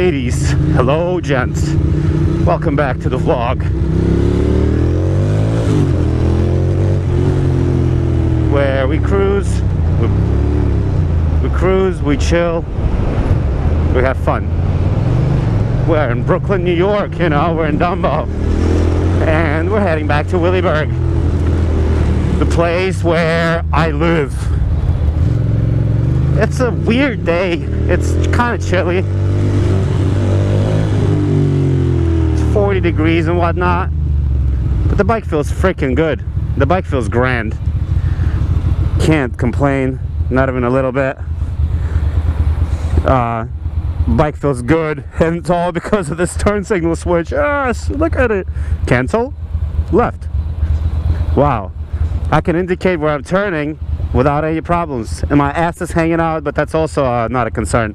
ladies, hello gents, welcome back to the vlog, where we cruise, we chill, we have fun. We're in Brooklyn, New York, you know, we're in Dumbo, and we're heading back to Willyburg, the place where I live. It's a weird day. It's kind of chilly. It's 40 degrees and whatnot, but the bike feels freaking good. The bike feels grand. Can't complain, not even a little bit. Bike feels good, and it's all because of this turn signal switch. Yes, look at it. Cancel, left. Wow, I can indicate where I'm turning without any problems, and my ass is hanging out, but that's also not a concern.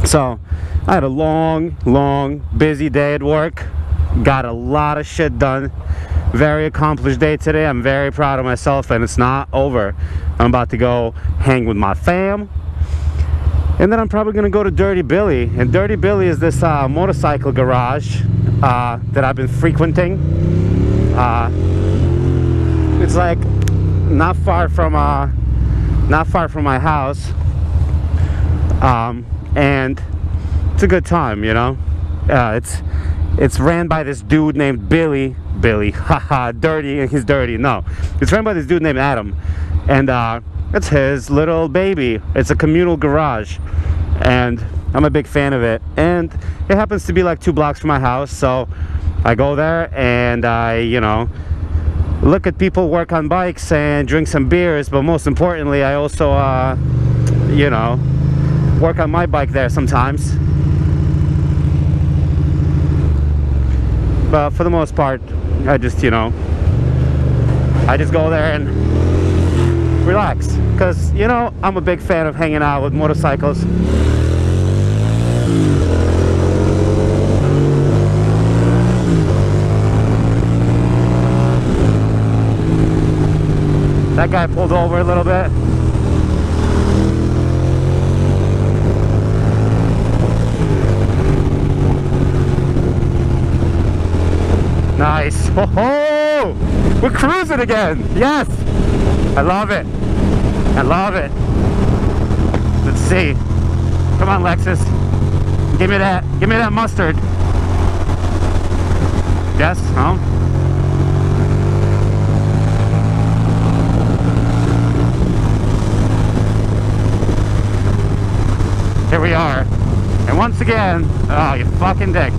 So I had a long busy day at work, got a lot of shit done, very accomplished day today. I'm very proud of myself, and it's not over. I'm about to go hang with my fam, and then I'm probably gonna go to Dirty Billy. And Dirty Billy is this motorcycle garage that I've been frequenting. It's like not far from my house, and it's a good time, you know. It's ran by this dude named Billy, haha, dirty, and he's dirty. No, it's ran by this dude named Adam, and it's his little baby. It's a communal garage, and I'm a big fan of it, and it happens to be like 2 blocks from my house, so I go there and I, you know, look at people work on bikes and drink some beers, but most importantly I also you know, work on my bike there sometimes. But for the most part, I just, you know, I just go there and relax, because, you know, I'm a big fan of hanging out with motorcycles. That guy pulled over a little bit. Nice. Oh, we're cruising again. Yes, I love it. I love it. Let's see. Come on, Lexus. Give me that. Give me that mustard. Yes. Huh? Here we are, and once again, oh, you fucking dick.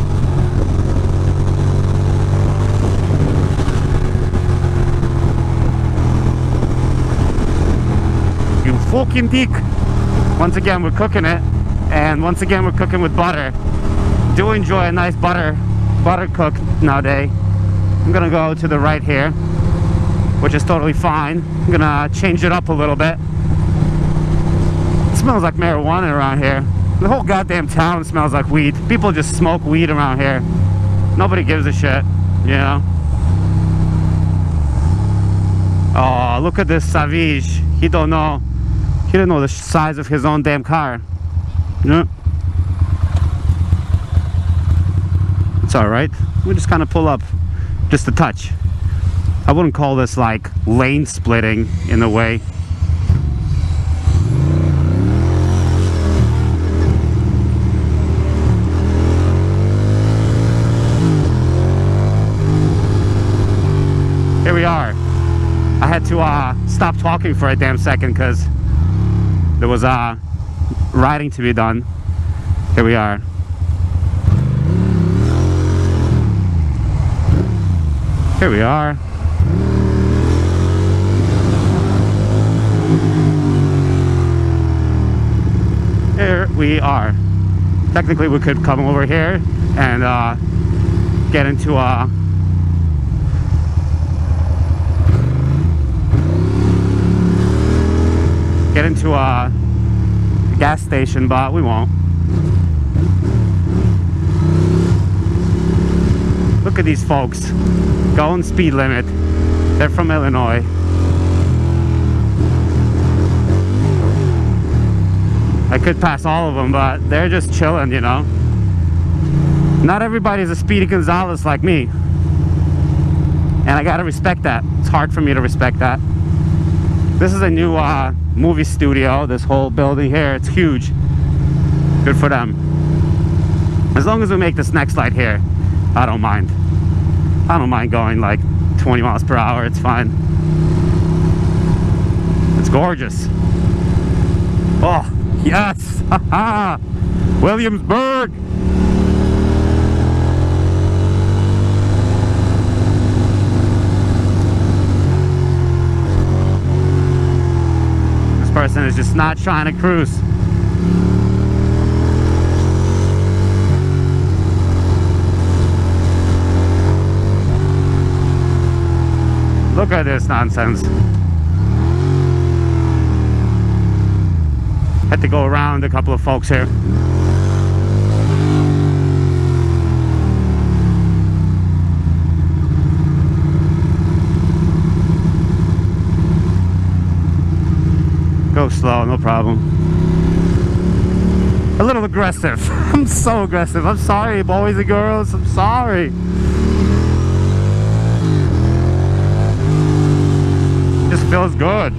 You fucking dick. Once again, we're cooking it, and once again, we're cooking with butter. Do enjoy a nice butter cook nowadays. I'm gonna go to the right here, which is totally fine. I'm gonna change it up a little bit. It smells like marijuana around here. The whole goddamn town smells like weed. People just smoke weed around here. Nobody gives a shit, you know. Oh, look at this Savage. He don't know. He didn't know the size of his own damn car. No. It's all right. We just kind of pull up, just a touch. I wouldn't call this like lane splitting in a way. Here we are. I had to stop talking for a damn second because there was riding to be done. Here we are. Here we are. Here we are. Technically we could come over here and get into a gas station, but we won't. Look at these folks going speed limit. They're from Illinois. I could pass all of them, but they're just chilling, you know. Not everybody's a Speedy Gonzalez like me. And I gotta respect that. It's hard for me to respect that. This is a new movie studio, this whole building here. It's huge. Good for them. As long as we make this next light here, I don't mind. I don't mind going like 20 miles per hour. It's fine. It's gorgeous. Oh, yes. Haha. Williamsburg. This person is just not trying to cruise. Look at this nonsense. Had to go around a couple of folks here. Go slow, no problem. A little aggressive. I'm so aggressive. I'm sorry, boys and girls. I'm sorry. Just feels good.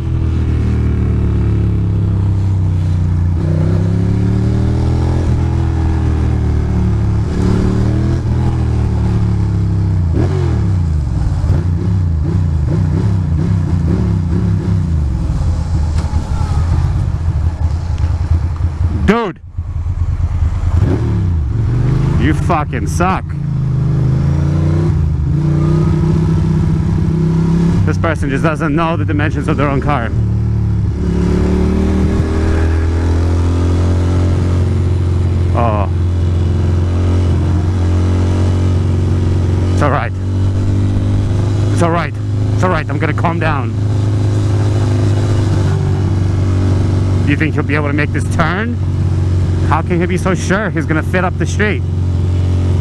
Dude, you fucking suck. This person just doesn't know the dimensions of their own car. Oh. It's alright. It's alright. It's alright. I'm gonna calm down. Do you think he'll be able to make this turn? How can he be so sure he's gonna fit up the street?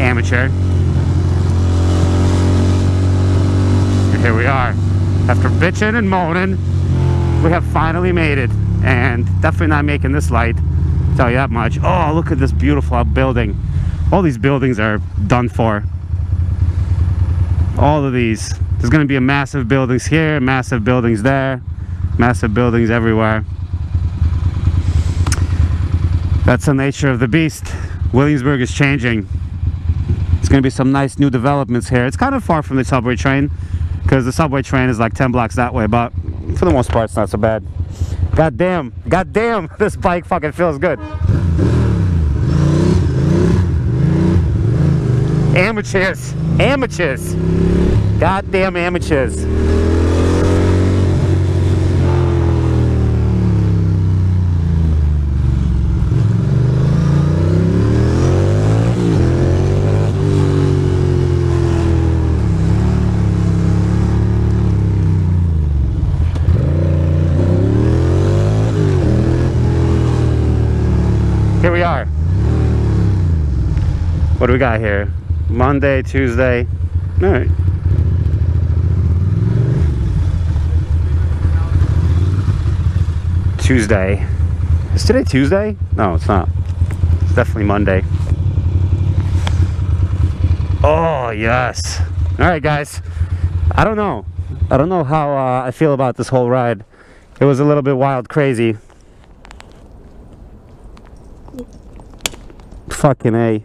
Amateur. And here we are. After bitching and moaning, we have finally made it. And definitely not making this light, tell you that much. Oh, look at this beautiful building. All these buildings are done for. All of these. There's gonna be a massive buildings here, massive buildings there, massive buildings everywhere. That's the nature of the beast. Williamsburg is changing. There's going to be some nice new developments here. It's kind of far from the subway train, because the subway train is like 10 blocks that way, but for the most part it's not so bad. God damn, this bike fucking feels good. Amateurs, amateurs. Goddamn amateurs. Here we are. What do we got here? Monday, Tuesday. All right. Tuesday. Is today Tuesday? No, it's not. It's definitely Monday. Oh, yes. All right, guys. I don't know how I feel about this whole ride. It was a little bit wild, crazy. Fucking A.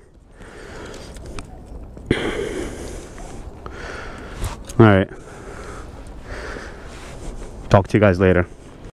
All right. Talk to you guys later.